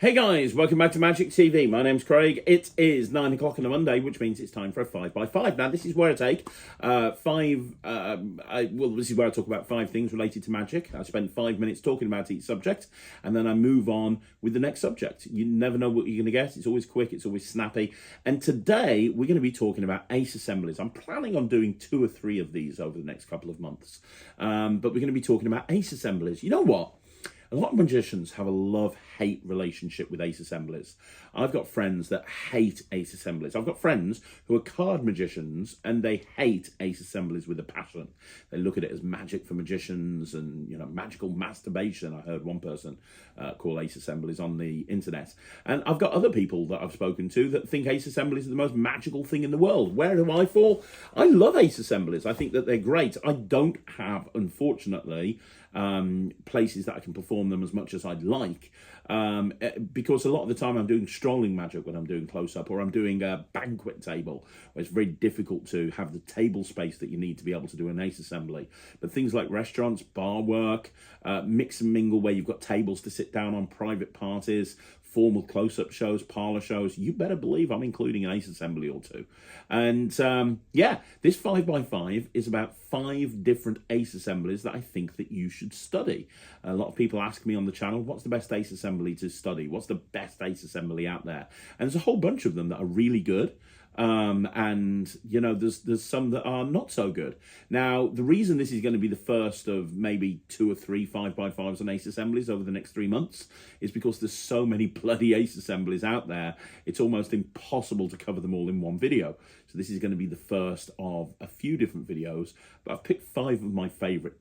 Hey guys, welcome back to Magic TV. My name's Craig. It is 9 o'clock on a Monday, which means it's time for a 5x5. Now, this is where I take this is where I talk about 5 things related to magic. I spend 5 minutes talking about each subject, and then I move on with the next subject. You never know what you're going to get. It's always quick, it's always snappy. And today, we're going to be talking about ace assemblies. I'm planning on doing 2 or 3 of these over the next couple of months. But we're going to be talking about ace assemblies. You know what? A lot of magicians have a love-hate relationship with ace assemblies. I've got friends that hate ace assemblies. I've got friends who are card magicians and they hate ace assemblies with a passion. They look at it as magic for magicians and, magical masturbation. I heard one person call ace assemblies on the internet. And I've got other people that I've spoken to that think ace assemblies are the most magical thing in the world. Where do I fall? I love ace assemblies. I think that they're great. I don't have, unfortunately, places that I can perform them as much as I'd like, because a lot of the time I'm doing strolling magic when I'm doing close-up, or I'm doing a banquet table where it's very difficult to have the table space that you need to be able to do an ace assembly. But things like restaurants, bar work, mix and mingle where you've got tables to sit down on, private parties, formal close-up shows, parlor shows, you better believe I'm including an ace assembly or 2. And this 5x5 is about 5 different ace assemblies that I think that you should study. A lot of people ask me on the channel, what's the best ace assembly to study? What's the best ace assembly out there? And there's a whole bunch of them that are really good. There's some that are not so good. Now, the reason this is going to be the first of maybe 2 or 3 5x5s and ace assemblies over the next 3 months is because there's so many bloody ace assemblies out there. It's almost impossible to cover them all in one video. So this is going to be the first of a few different videos, but I've picked 5 of my favorite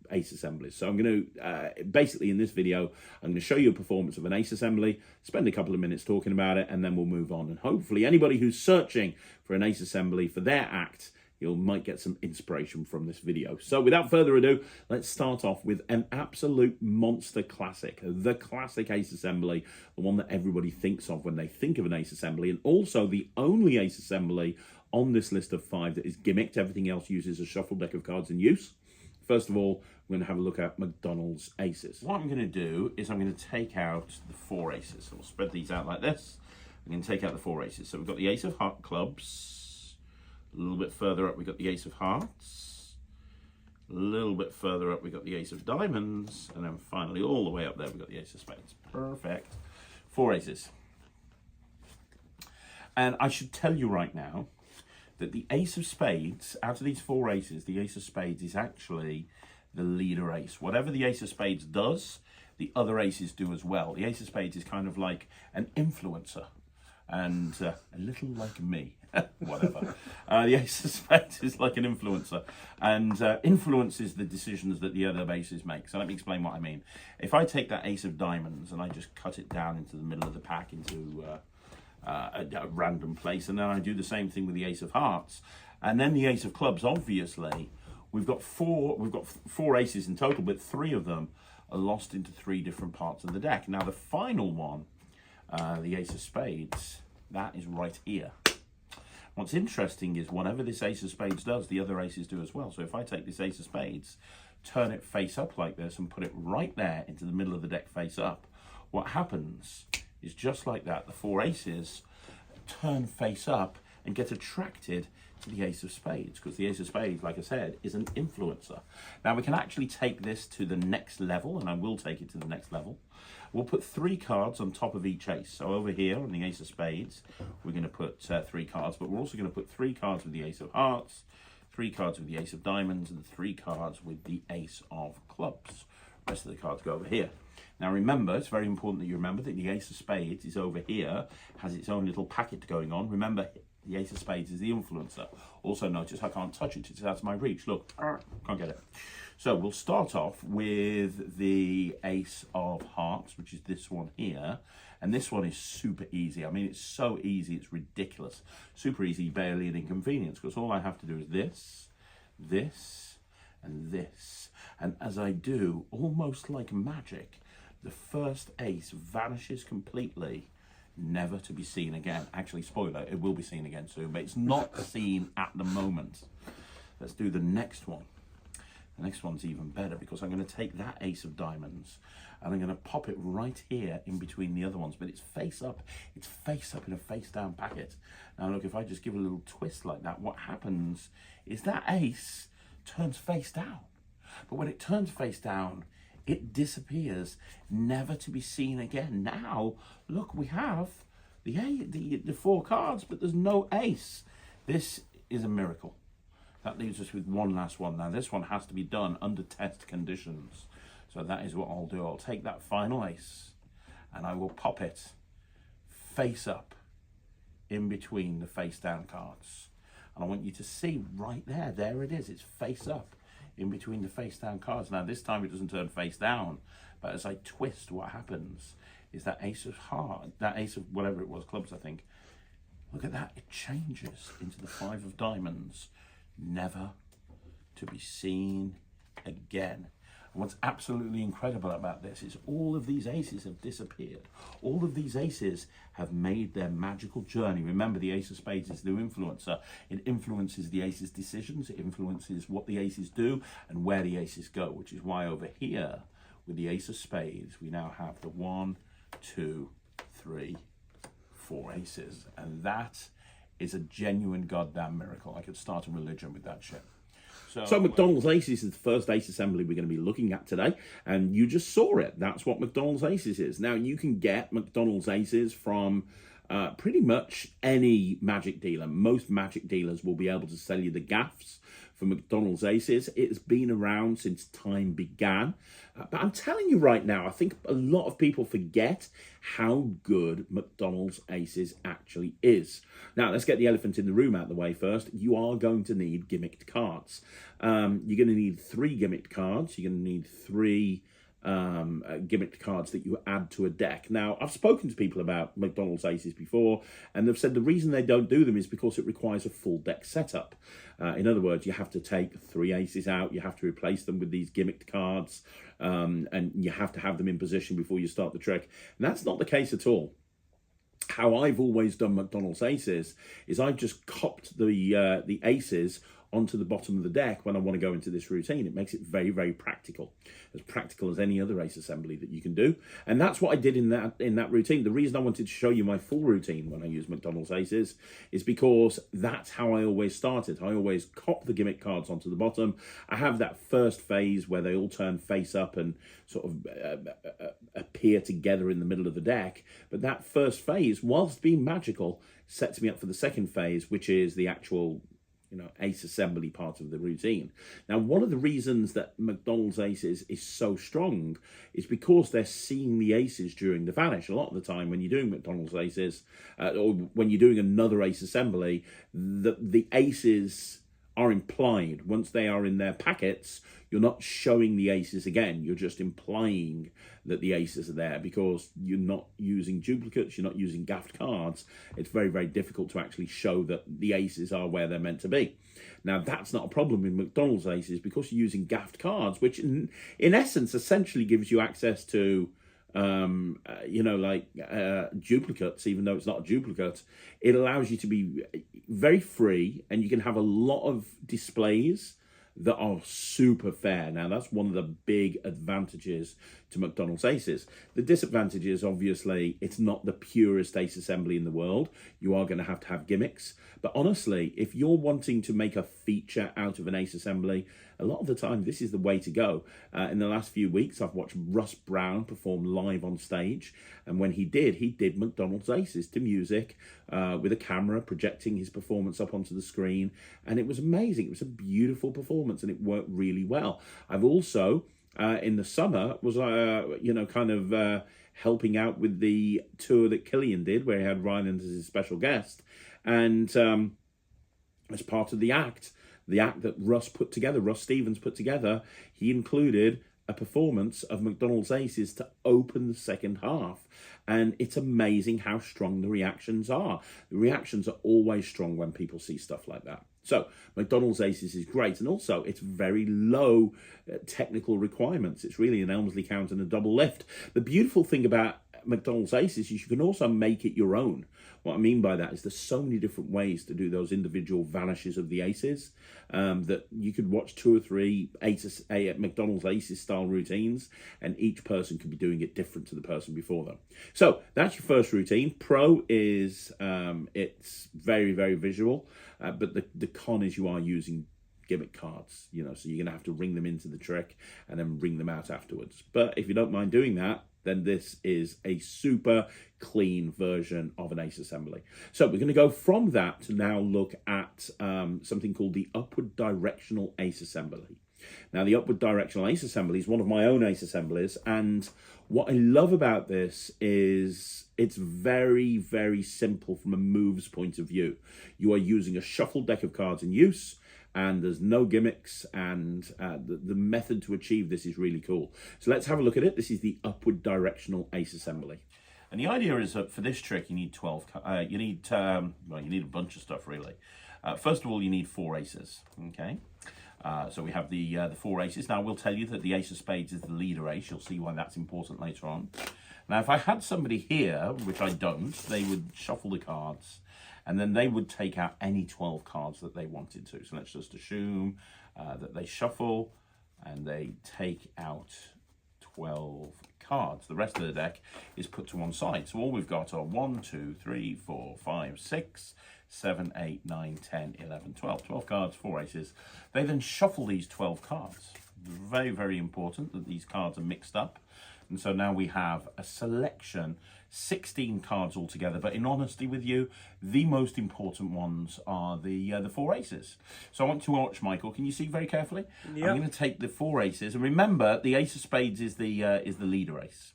ace assemblies. So I'm going to basically in this video I'm going to show you a performance of an ace assembly, spend a couple of minutes talking about it, and then we'll move on. And hopefully anybody who's searching for an ace assembly for their act, you might get some inspiration from this video. So without further ado, let's start off with an absolute monster classic, the classic ace assembly, the one that everybody thinks of when they think of an ace assembly, and also the only ace assembly on this list of 5 that is gimmicked. Everything else uses a shuffled deck of cards in use. First of all, we're going to have a look at Mcdonalds Aces. What I'm going to do is I'm going to take out the 4 aces. So we'll spread these out like this. I'm going to take out the 4 aces. So we've got the ace of heart clubs. A little bit further up, we've got the ace of hearts. A little bit further up, we've got the ace of diamonds. And then finally, all the way up there, we've got the ace of spades. Perfect. 4 aces. And I should tell you right now that the ace of spades, out of these 4 aces, the ace of spades is actually the leader ace. Whatever the ace of spades does, the other aces do as well. The ace of spades is kind of like an influencer, and a little like me, whatever. The ace of spades is like an influencer, and influences the decisions that the other aces make. So let me explain what I mean. If I take that ace of diamonds and I just cut it down into the middle of the pack into a random place, and then I do the same thing with the ace of hearts, and then the ace of clubs. Obviously, we've got four aces in total, but 3 of them are lost into 3 different parts of the deck. Now the final one, the ace of spades, that is right here. What's interesting is whatever this ace of spades does, the other aces do as well. So if I take this ace of spades, turn it face up like this, and put it right there into the middle of the deck face up, what happens is just like that, the 4 aces turn face up and get attracted to the ace of spades, because the ace of spades, like I said, is an influencer. Now we can actually take this to the next level, and I will take it to the next level. We'll put 3 cards on top of each ace. So over here on the ace of spades, we're going to put 3 cards, but we're also going to put 3 cards with the ace of hearts, 3 cards with the ace of diamonds, and 3 cards with the ace of clubs. The rest of the cards go over here. Now remember, it's very important that you remember that the ace of spades is over here, has its own little packet going on. Remember, the ace of spades is the influencer. Also notice I can't touch it, it's out of my reach. Look, can't get it. So we'll start off with the ace of hearts, which is this one here. And this one is super easy. I mean, it's so easy, it's ridiculous. Super easy, barely an inconvenience, because all I have to do is this, this, and this. And as I do, almost like magic, the first ace vanishes completely, never to be seen again. Actually, spoiler, it will be seen again soon, but it's not seen at the moment. Let's do the next one. The next one's even better because I'm going to take that ace of diamonds and I'm going to pop it right here in between the other ones, but it's face up. It's face up in a face down packet. Now look, if I just give a little twist like that, what happens is that ace turns face down. But when it turns face down, it disappears, never to be seen again. Now, look, we have the 4 cards, but there's no ace. This is a miracle. That leaves us with one last one. Now, this one has to be done under test conditions. So that is what I'll do. I'll take that final ace and I will pop it face up in between the face down cards. And I want you to see right there, there it is. It's face up in between the face down cards. Now, this time it doesn't turn face down, but as I twist, what happens is that ace of heart, that ace of whatever it was, clubs, I think. Look at that. It changes into the 5 of diamonds, never to be seen again. And what's absolutely incredible about this is all of these aces have disappeared. All of these aces have made their magical journey. Remember, the ace of spades is the influencer. It influences the aces' decisions. It influences what the aces do and where the aces go, which is why over here with the ace of spades, we now have the 1, 2, 3, 4 aces. And that is a genuine goddamn miracle. I could start a religion with that shit. So Mcdonald's Aces is the first ace assembly we're going to be looking at today, and you just saw it. That's what Mcdonald's Aces is. Now, you can get Mcdonald's Aces from pretty much any magic dealer. Most magic dealers will be able to sell you the gaffs for Mcdonald's Aces. It's been around since time began. But I'm telling you right now, I think a lot of people forget how good Mcdonald's Aces actually is. Now, let's get the elephant in the room out of the way first. You are going to need gimmicked cards. You're going to need 3 gimmicked cards. You're going to need 3 gimmicked cards that you add to a deck. Now, I've spoken to people about McDonald's Aces before, and they've said the reason they don't do them is because it requires a full deck setup. In other words, you have to take 3 aces out, you have to replace them with these gimmicked cards, and you have to have them in position before you start the trick. And that's not the case at all. How I've always done McDonald's Aces is I've just copped the aces onto the bottom of the deck when I want to go into this routine. It makes it very, very practical as any other ace assembly that you can do. And that's what I did in that routine. The reason I wanted to show you my full routine when I use McDonald's Aces is because that's how I always started. I always cop the gimmick cards onto the bottom. I have that first phase where they all turn face up and sort of appear together in the middle of the deck. But that first phase, whilst being magical, sets me up for the second phase, which is the actual ace assembly part of the routine. Now, one of the reasons that McDonald's Aces is so strong is because they're seeing the aces during the vanish. A lot of the time when you're doing McDonald's Aces, or when you're doing another ace assembly, the aces are implied. Once they are in their packets, you're not showing the aces again. You're just implying that the aces are there because you're not using duplicates, you're not using gaffed cards. It's very, very difficult to actually show that the aces are where they're meant to be. Now, that's not a problem in McDonald's Aces because you're using gaffed cards, which in essence essentially gives you access to duplicates, even though it's not a duplicate. It allows you to be very free, and you can have a lot of displays that are super fair. Now, that's one of the big advantages to McDonald's Aces. The disadvantage is, obviously, it's not the purest ace assembly in the world. You are going to have gimmicks. But honestly, if you're wanting to make a feature out of an ace assembly, a lot of the time, this is the way to go. In the last few weeks, I've watched Russ Brown perform live on stage. And when he did McDonald's Aces to music with a camera projecting his performance up onto the screen. And it was amazing. It was a beautiful performance and it worked really well. I've also, in the summer, was, helping out with the tour that Killian did, where he had Ryan as his special guest. And as part of the act that Russ Stevens put together, he included a performance of McDonald's Aces to open the second half. And it's amazing how strong the reactions are. The reactions are always strong when people see stuff like that. So McDonald's Aces is great. And also, it's very low technical requirements. It's really an Elmsley count and a double lift. The beautiful thing about McDonald's Aces is you can also make it your own. What I mean by that is there's so many different ways to do those individual vanishes of the aces that you could watch 2 or 3 McDonald's Aces style routines, and each person could be doing it different to the person before them. So that's your first routine. Pro is it's very, very visual, but the con is you are using gimmick cards, you know, so you're going to have to ring them into the trick and then ring them out afterwards. But if you don't mind doing that, then this is a super clean version of an ace assembly. So we're going to go from that to now look at something called the upward directional ace assembly. Now, the upward directional ace assembly is one of my own ace assemblies, and what I love about this is it's very, very simple from a moves point of view. You are using a shuffled deck of cards in use, and there's no gimmicks, and the method to achieve this is really cool. So let's have a look at it. This is the upward directional ace assembly. And the idea is that for this trick, you need 12, you need a bunch of stuff, really. First of all, you need 4 aces, okay? So we have the 4 aces. Now, we'll tell you that the ace of spades is the leader ace. You'll see why that's important later on. Now, if I had somebody here, which I don't, they would shuffle the cards, and then they would take out any 12 cards that they wanted to. So let's just assume that they shuffle and they take out 12 cards. The rest of the deck is put to one side. So all we've got are 1, 2, 3, 4, 5, 6, 7, 8, 9, 10, 11, 12. 12 cards, 4 aces. They then shuffle these 12 cards. Very, very important that these cards are mixed up. And so now we have a selection, 16 cards altogether. But in honesty with you, the most important ones are the 4 aces. So I want to watch, Michael. Can you see very carefully? Yep. I'm going to take the 4 aces. And remember, the ace of spades is the leader ace.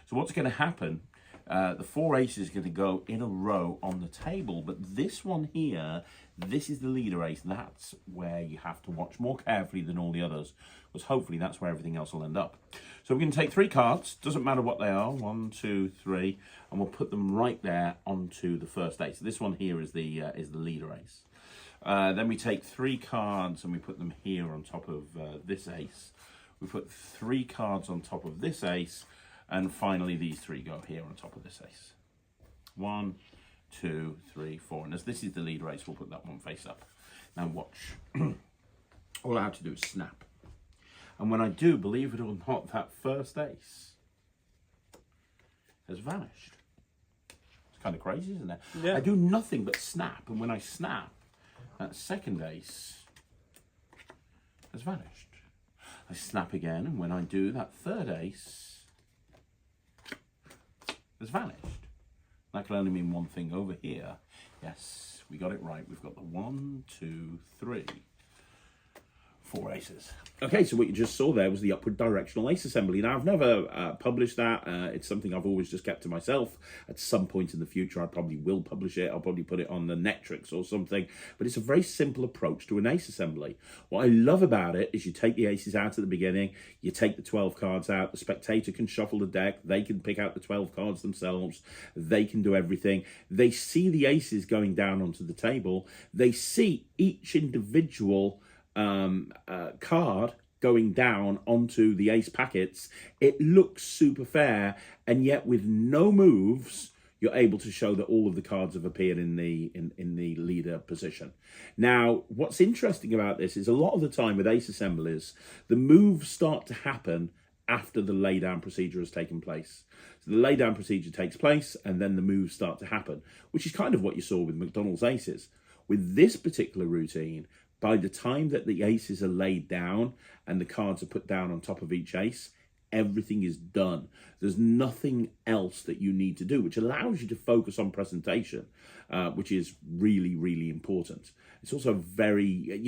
So what's going to happen, the 4 aces are going to go in a row on the table. But this one here, this is the leader ace. That's where you have to watch more carefully than all the others, because hopefully that's where everything else will end up. So we're going to take 3 cards, doesn't matter what they are, 1, 2, 3, and we'll put them right there onto the first ace. So this one here is the leader ace. Then we take 3 cards and we put them here on top of this ace. We put 3 cards on top of this ace, and finally these 3 go here on top of this ace. 1, 2, 3, 4, and as this is the leader ace, we'll put that one face up. Now watch. All I have to do is snap. And when I do, believe it or not, that first ace has vanished. It's kind of crazy, isn't it? Yeah. I do nothing but snap, and when I snap, that second ace has vanished. I snap again, and when I do, that third ace has vanished. That can only mean one thing over here. Yes, we got it right. We've got the 1, 2, 3. 4 aces. Okay, so what you just saw there was the upward directional ace assembly. Now, I've never published that. It's something I've always just kept to myself. At some point in the future, I probably will publish it. I'll probably put it on the Netrix or something. But it's a very simple approach to an ace assembly. What I love about it is you take the aces out at the beginning, you take the 12 cards out, the spectator can shuffle the deck, they can pick out the 12 cards themselves, they can do everything. They see the aces going down onto the table, they see each individual card going down onto the ace packets. It looks super fair, and yet with no moves, you're able to show that all of the cards have appeared in the leader position. Now, what's interesting about this is a lot of the time with ace assemblies, the moves start to happen after the laydown procedure has taken place. So the laydown procedure takes place, and then the moves start to happen, which is kind of what you saw with McDonald's Aces. With this particular routine, by the time that the aces are laid down and the cards are put down on top of each ace, everything is done. There's nothing else that you need to do, which allows you to focus on presentation, which is really, really important. It's also very,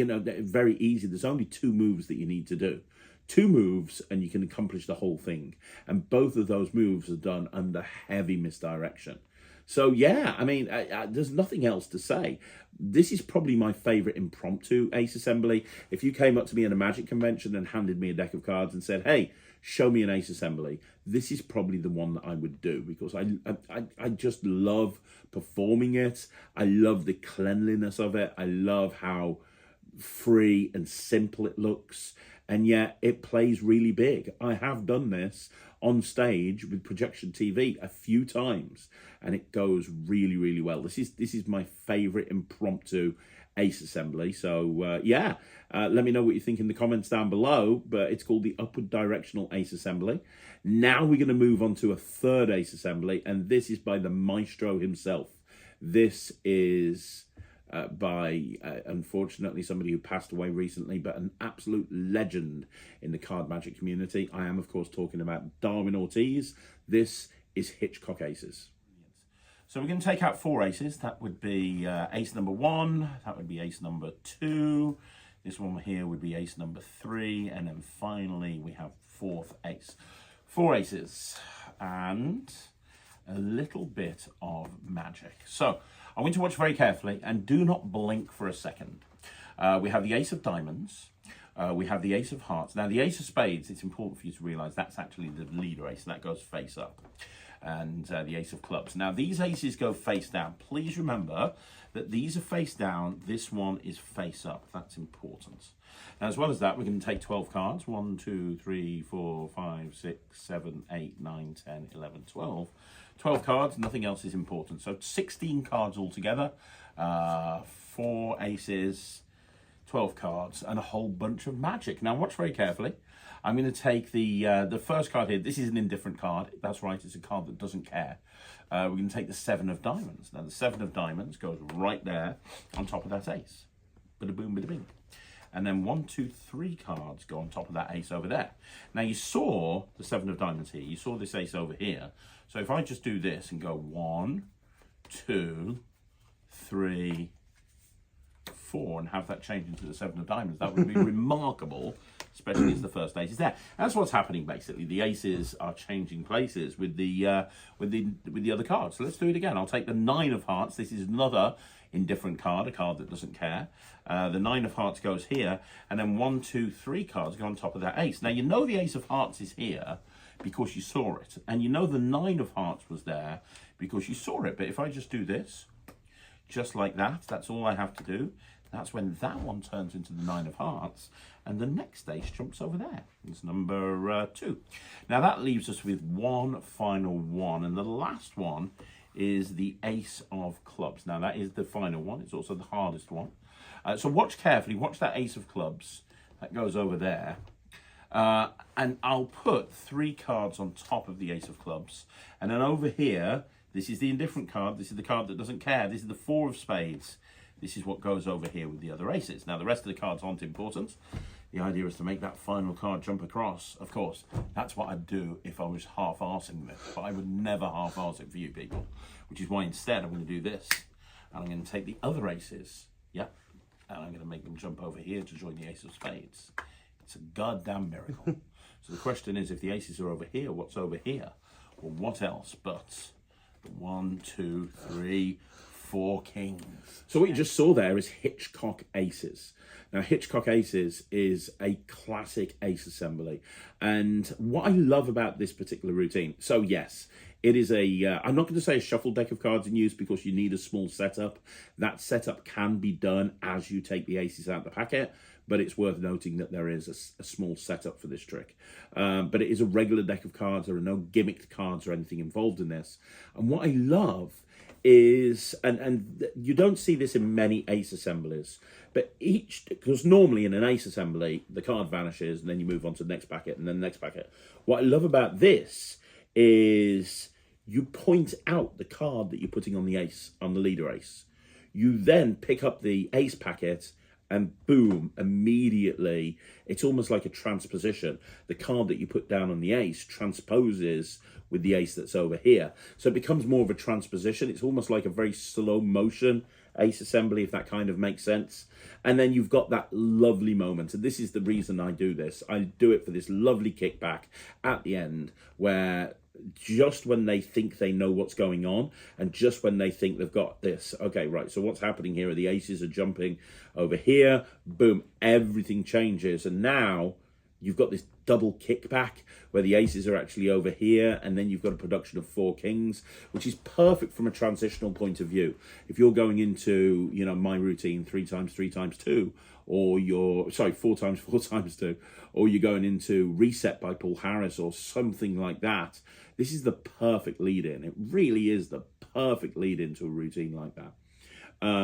very easy. There's only 2 moves that you need to do. 2 moves and you can accomplish the whole thing. And both of those moves are done under heavy misdirection. So yeah, I mean, there's nothing else to say. This is probably my favorite impromptu ace assembly. If you came up to me at a Magic convention and handed me a deck of cards and said, hey, show me an ace assembly, this is probably the one that I would do, because I just love performing it. I love the cleanliness of it. I love how free and simple it looks. and yet it plays really big. I have done this on stage with projection TV a few times, and it goes really, really well. This is my favorite impromptu ace assembly. So yeah, let me know what you think in the comments down below. But it's called the upward directional ace assembly. Now we're going to move on to a third ace assembly, and this is by the maestro himself. This is by, unfortunately, somebody who passed away recently, but an absolute legend in the card magic community. I am, of course, talking about Darwin Ortiz. This is Hitchcock Aces. So we're going to take out 4 aces. That would be ace number 1. That would be ace number 2. This one here would be ace number 3. And then finally, we have 4th ace. 4 aces and a little bit of magic. So I want you to watch very carefully and do not blink for a second. We have the ace of diamonds. We have the ace of hearts. Now the ace of spades, it's important for you to realize that's actually the leader ace, and that goes face up. And the ace of clubs. Now these aces go face down. Please remember that these are face down. This one is face up. That's important. Now, as well as that, we're going to take 12 cards. 1, 2, 3, 4, 5, 6, 7, 8, 9, 10, 11, 12. 12 cards, nothing else is important. So 16 cards altogether, 4 aces, 12 cards, and a whole bunch of magic. Now watch very carefully. I'm going to take the first card here. This is an indifferent card. That's right, it's a card that doesn't care. We're going to take the 7 of diamonds. Now the 7 of diamonds goes right there on top of that ace. Bada boom, bada bing. And then 1, 2, 3 cards go on top of that ace over there. Now you saw the 7 of diamonds here. You saw this ace over here. So if I just do this and go 1, 2, 3, 4 and have that change into the 7 of diamonds, that would be remarkable, especially as the first ace is there. That's what's happening basically. The aces are changing places with the other cards. So let's do it again. I'll take the 9 of hearts. This is another indifferent card, a card that doesn't care. The 9 of hearts goes here, and then 1, 2, 3 cards go on top of that ace. Now you know the ace of hearts is here because you saw it, and you know the 9 of hearts was there because you saw it. But if I just do this, just like that, that's all I have to do. That's when that one turns into the 9 of hearts, and the next ace jumps over there. It's number 2. Now that leaves us with one final one, and the last one is the ace of clubs. Now that is the final one. It's also the hardest one. So watch carefully. Watch that ace of clubs. That goes over there. And I'll put 3 cards on top of the ace of clubs. And then over here, this is the indifferent card. This is the card that doesn't care. This is the 4 of spades. This is what goes over here with the other aces. Now, the rest of the cards aren't important. The idea is to make that final card jump across. Of course, that's what I'd do if I was half-arsing this. But I would never half-arse it for you people. Which is why instead I'm going to do this. And I'm going to take the other aces. Yep. And I'm going to make them jump over here to join the ace of spades. It's a goddamn miracle. So the question is, if the aces are over here, what's over here? Well, what else but the 1, 2, 3, 4 kings. So what you just saw there is Hitchcock Aces. Now, Hitchcock Aces is a classic ace assembly. And what I love about this particular routine, so yes, it is a, I'm not going to say a shuffle deck of cards in use because you need a small setup. That setup can be done as you take the aces out of the packet, but it's worth noting that there is a small setup for this trick. But it is a regular deck of cards. There are no gimmicked cards or anything involved in this. And what I love is, and you don't see this in many ace assemblies, but because normally in an ace assembly, the card vanishes and then you move on to the next packet and then the next packet. What I love about this is you point out the card that you're putting on the ace, on the leader ace. You then pick up the ace packet and boom, immediately, it's almost like a transposition. The card that you put down on the ace transposes with the ace that's over here. So it becomes more of a transposition. It's almost like a very slow motion ace assembly, if that kind of makes sense. And then you've got that lovely moment. And this is the reason I do this. I do it for this lovely kickback at the end where just when they think they know what's going on and just when they think they've got this, okay, right, so what's happening here are the aces are jumping over here, boom, everything changes. And now you've got this double kickback where the aces are actually over here, and then you've got a production of 4 kings, which is perfect from a transitional point of view. If you're going into, you know, my routine 3 times 3 times 2, or you're, sorry, 4 times 4 times 2, or you're going into Reset by Paul Harris or something like that, this is the perfect lead-in. It really is the perfect lead-in to a routine like that.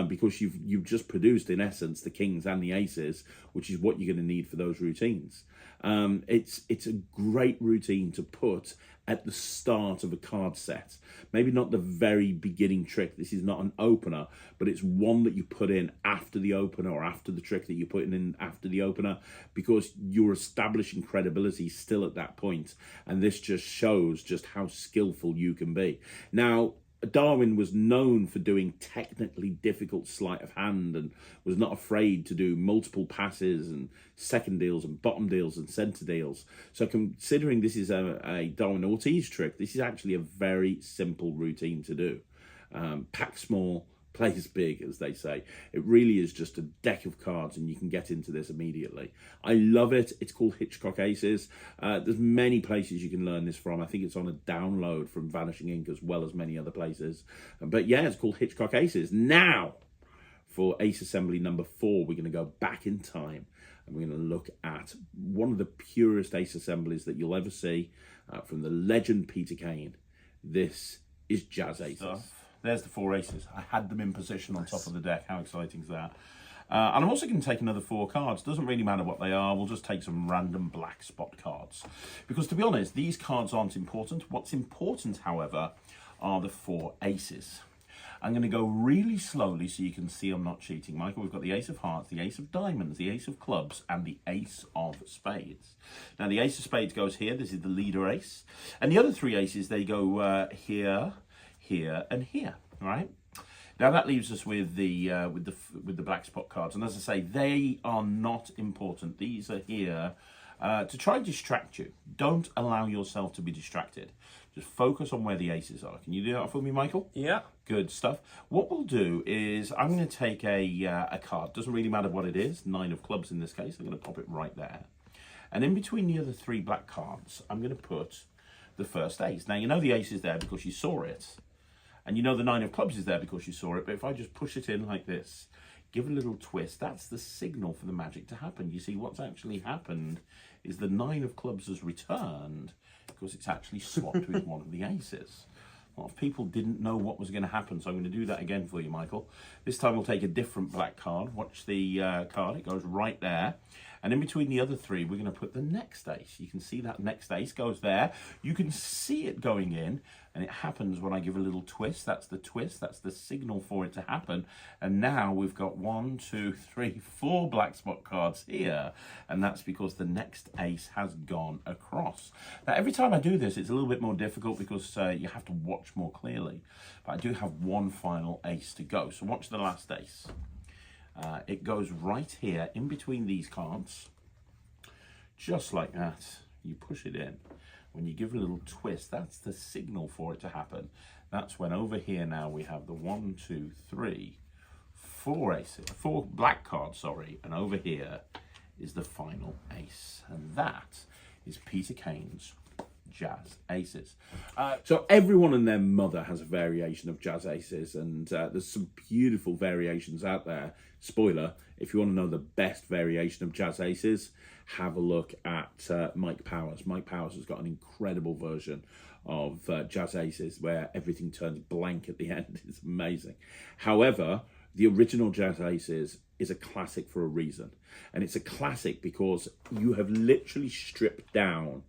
Because you've just produced, in essence, the kings and the aces, which is what you're going to need for those routines. It's a great routine to put at the start of a card set. Maybe not the very beginning trick. This is not an opener, but it's one that you put in after the opener, or after the trick that you're putting in after the opener, because you're establishing credibility still at that point. And this just shows just how skillful you can be. Now, Darwin was known for doing technically difficult sleight of hand, and was not afraid to do multiple passes and second deals and bottom deals and centre deals. So considering this is a Darwin Ortiz trick, this is actually a very simple routine to do. Pack small, plays big, as they say. It really is just a deck of cards, and you can get into this immediately. I love it. It's called Hitchcock Aces. There's many places you can learn this from. I think it's on a download from Vanishing Ink, as well as many other places. But yeah, it's called Hitchcock Aces. Now, for Ace Assembly number 4, we're going to go back in time, and we're going to look at one of the purest Ace Assemblies that you'll ever see, from the legend Peter Kane. This is Jazz Aces. There's the 4 aces. I had them in position on top of the deck. How exciting is that? And I'm also going to take another 4 cards. Doesn't really matter what they are. We'll just take some random black spot cards. Because to be honest, these cards aren't important. What's important, however, are the 4 aces. I'm going to go really slowly so you can see I'm not cheating. Michael, we've got the ace of hearts, the ace of diamonds, the ace of clubs, and the ace of spades. Now, the ace of spades goes here. This is the leader ace. And the other 3 aces, they go here, here, and here. All right. Now that leaves us with the black spot cards, and as I say, they are not important. These are here to try and distract you. Don't allow yourself to be distracted. Just focus on where the aces are. Can you do that for me, Michael? Yeah. Good stuff. What we'll do is I'm going to take a card. Doesn't really matter what it is. 9 of clubs in this case. I'm going to pop it right there, and in between the other 3 black cards, I'm going to put the first ace. Now you know the ace is there because you saw it. And you know the 9 of clubs is there because you saw it. But if I just push it in like this, give a little twist, that's the signal for the magic to happen. You see, what's actually happened is the 9 of clubs has returned because it's actually swapped with one of the aces. A lot of people didn't know what was going to happen, so I'm going to do that again for you, Michael. This time we'll take a different black card. Watch the card. It goes right there. And in between the other 3, we're going to put the next ace. You can see that next ace goes there. You can see it going in, and it happens when I give a little twist. That's the twist. That's the signal for it to happen. And now we've got 1, 2, 3, 4 black spot cards here, and that's because the next ace has gone across. Now, every time I do this, it's a little bit more difficult because you have to watch more clearly. But I do have one final ace to go. So watch the last ace. It goes right here in between these cards, just like that. You push it in. When you give a little twist, that's the signal for it to happen. That's when over here now we have the 1, 2, 3, 4 aces, 4 black cards, sorry, and over here is the final ace, and that is Peter Kane's Jazz Aces. So everyone and their mother has a variation of Jazz Aces, and there's some beautiful variations out there. Spoiler, if you want to know the best variation of Jazz Aces, have a look at Mike Powers. Mike Powers has got an incredible version of Jazz Aces where everything turns blank at the end. It's amazing. However, the original Jazz Aces is a classic for a reason, and it's a classic because you have literally stripped down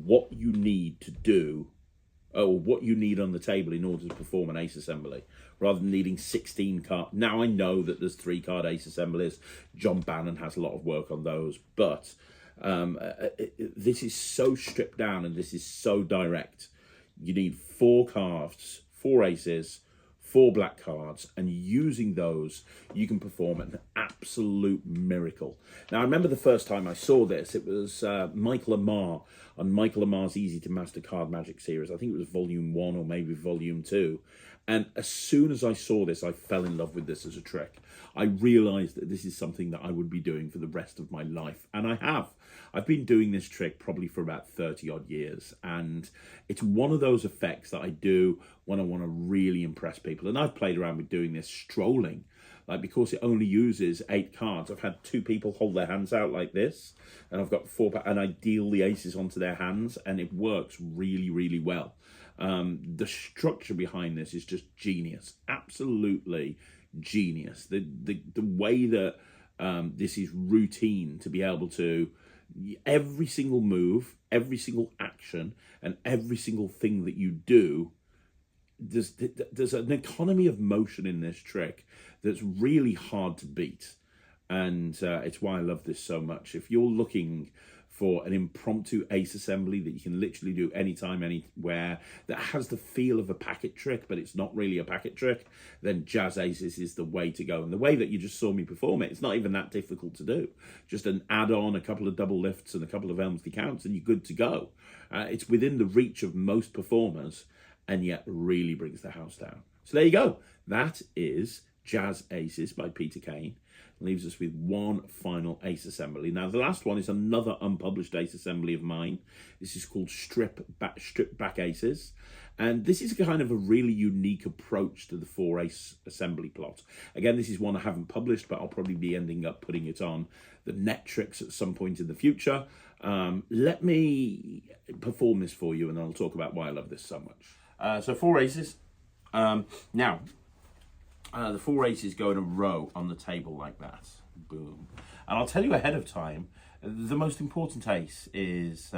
what you need to do, or what you need on the table in order to perform an ace assembly, rather than needing 16 cards. Now I know that there's 3 card ace assemblies. John Bannon has a lot of work on those, but this is so stripped down and this is so direct. You need 4 cards, 4 aces, 4 black cards, and using those, you can perform an absolute miracle. Now, I remember the first time I saw this, it was Michael Amar on Michael Amar's Easy to Master Card Magic series. I think it was volume 1 or maybe volume 2. And as soon as I saw this, I fell in love with this as a trick. I realized that this is something that I would be doing for the rest of my life. And I have. I've been doing this trick probably for about 30 odd years. And it's one of those effects that I do when I want to really impress people. And I've played around with doing this strolling like because it only uses 8 cards, I've had 2 people hold their hands out like this, and I've got 4, and I deal the aces onto their hands, and it works really, really well. The structure behind this is just genius, absolutely genius. The way that this is routine to be able to, every single move, every single action, and every single thing that you do, there's an economy of motion in this trick that's really hard to beat. And it's why I love this so much. If you're looking for an impromptu ace assembly that you can literally do anytime, anywhere, that has the feel of a packet trick, but it's not really a packet trick, then Jazz Aces is the way to go. And the way that you just saw me perform it, it's not even that difficult to do. Just an add-on, a couple of double lifts and a couple of Elmsley counts, and you're good to go. It's within the reach of most performers, and yet really brings the house down. So there you go. That is Jazz Aces by Peter Kane. Leaves us with one final ace assembly. Now, the last one is another unpublished ace assembly of mine. This is called Strip Back Aces. And this is kind of a really unique approach to the 4 ace assembly plot. Again, this is one I haven't published, but I'll probably be ending up putting it on the net tricks at some point in the future. Let me perform this for you, and then I'll talk about why I love this so much. So 4 aces. Now, the 4 aces go in a row on the table like that. Boom. And I'll tell you ahead of time, the most important ace is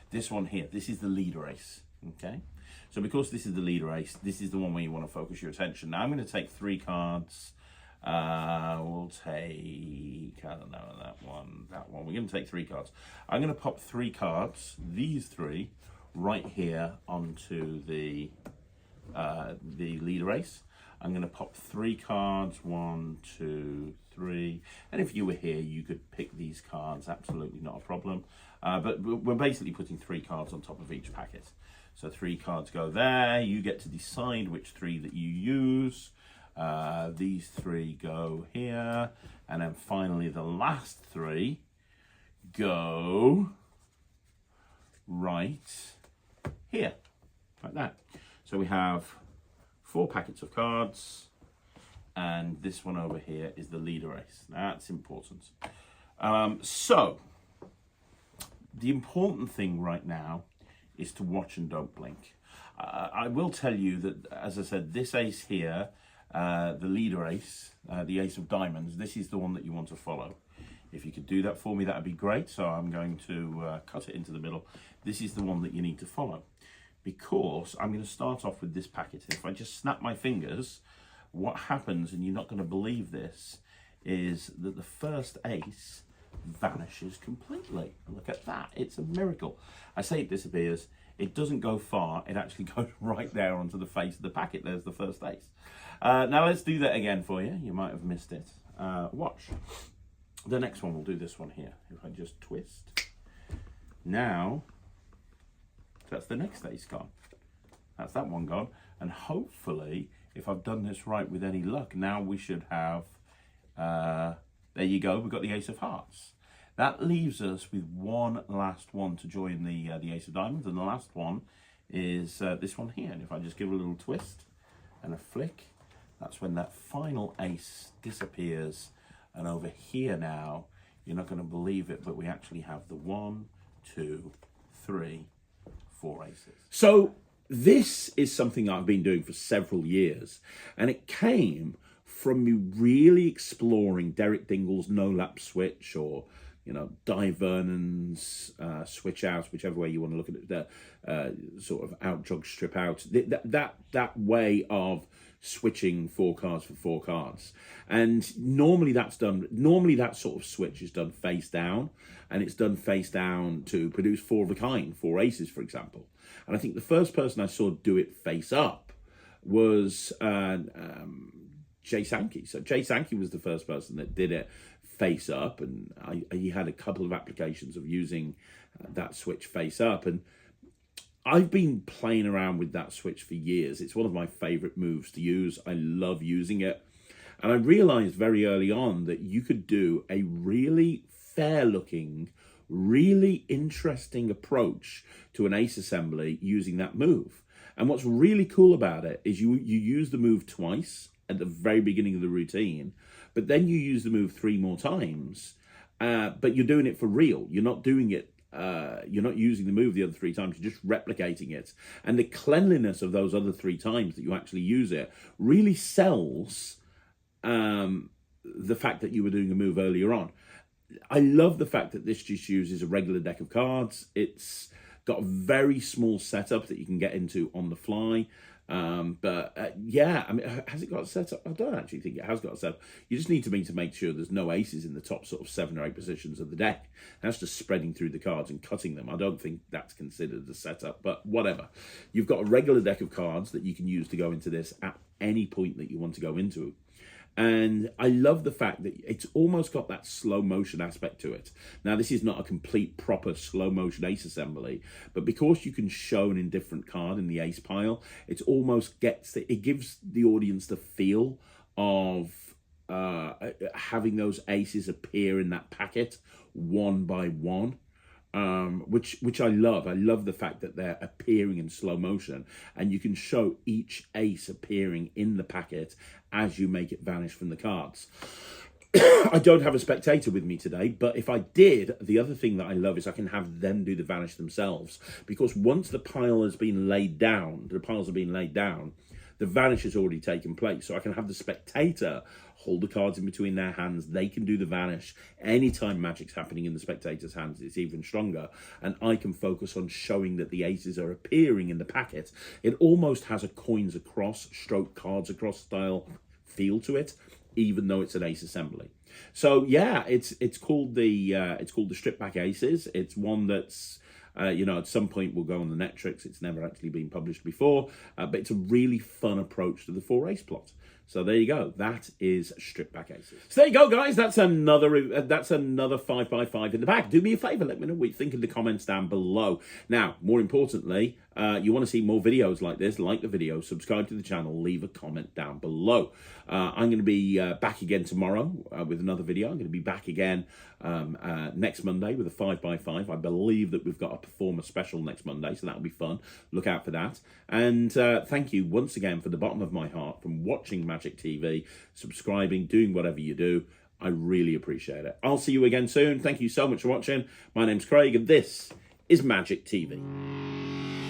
this one here. This is the leader ace, okay? So because this is the leader ace, this is the one where you want to focus your attention. Now I'm going to take 3 cards. We'll take, I don't know, that one. We're going to take 3 cards. I'm going to pop 3 cards, these 3, right here onto the leader ace. I'm going to pop 3 cards, 1, 2, 3. And if you were here, you could pick these cards, absolutely not a problem. But we're basically putting 3 cards on top of each packet. So 3 cards go there. You get to decide which 3 that you use. These 3 go here. And then finally, the last 3 go right here, like that. So we have 4 packets of cards, and this one over here is the leader ace. That's important. So the important thing right now is to watch and don't blink. I will tell you that, as I said, this ace here, the leader ace, the ace of diamonds, this is the one that you want to follow. If you could do that for me, that would be great. So I'm going to cut it into the middle. This is the one that you need to follow, because I'm going to start off with this packet. If I just snap my fingers, what happens, and you're not going to believe this, is that the first ace vanishes completely. Look at that. It's a miracle. I say it disappears. It doesn't go far. It actually goes right there onto the face of the packet. There's the first ace. Now let's do that again for you. You might have missed it. Watch. The next one, we'll do this one here. If I just twist. Now, that's the next ace gone. That's that one gone. And hopefully, if I've done this right with any luck, now we should have, there you go, we've got the ace of hearts. That leaves us with one last one to join the ace of diamonds. And the last one is this one here. And if I just give a little twist and a flick, that's when that final ace disappears. And over here now, you're not going to believe it, but we actually have the 1, 2, 3, 4 aces. So this is something I've been doing for several years, and it came from me really exploring Derek Dingle's no-lap switch, or Di Vernon's switch out, whichever way you want to look at it, the sort of out jog strip out, that way of switching 4 cards for 4 cards. And normally that sort of switch is done face down, and it's done face down to produce 4 of a kind, 4 aces, for example. And I think the first person I saw do it face up was Jay Sankey. So Jay Sankey was the first person that did it face up, and he had a couple of applications of using that switch face up, and I've been playing around with that switch for years. It's one of my favorite moves to use. I love using it. And I realized very early on that you could do a really fair looking, really interesting approach to an ace assembly using that move. And what's really cool about it is you use the move twice. at the very beginning of the routine, but then you use the move 3 more times, but you're doing it for real. You're not doing it, you're not using the move the other 3 times, you're just replicating it. And the cleanliness of those other 3 times that you actually use it really sells the fact that you were doing a move earlier on. I love the fact that this just uses a regular deck of cards. It's got a very small setup that you can get into on the fly. Yeah, I mean, has it got a setup? I don't actually think it has got a setup. You just need to make sure there's no aces in the top sort of 7 or 8 positions of the deck. That's just spreading through the cards and cutting them. I don't think that's considered a setup, but whatever. You've got a regular deck of cards that you can use to go into this at any point that you want to go into. And I love the fact that it's almost got that slow motion aspect to it. Now, this is not a complete proper slow motion ace assembly, but because you can show an indifferent card in the ace pile, it almost it gives the audience the feel of having those aces appear in that packet one by one. Which I love. I love the fact that they're appearing in slow motion, and you can show each ace appearing in the packet as you make it vanish from the cards. I don't have a spectator with me today, but if I did, the other thing that I love is I can have them do the vanish themselves, because once the pile has been laid down, the vanish has already taken place. So I can have the spectator hold the cards in between their hands. They can do the vanish. Anytime magic's happening in the spectator's hands, it's even stronger. And I can focus on showing that the aces are appearing in the packet. It almost has a coins across, stroke cards across style feel to it, even though it's an ace assembly. So yeah, it's called the Strip Back Aces. It's one that's at some point we'll go on the Netrix. It's never actually been published before, but it's a really fun approach to the 4 ace plot. So there you go. That is Strip Back Aces. So there you go, guys. That's another 5x5 in the bag. Do me a favour. Let me know what you think in the comments down below. Now, more importantly, you want to see more videos like this, like the video, subscribe to the channel, leave a comment down below. I'm going to be back again tomorrow with another video. I'm going to be back again next Monday with a 5x5. I believe that we've got a performer special next Monday, so that'll be fun. Look out for that. And thank you once again from the bottom of my heart from watching Magic TV, subscribing, doing whatever you do. I really appreciate it. I'll see you again soon. Thank you so much for watching. My name's Craig, and this is Magic TV.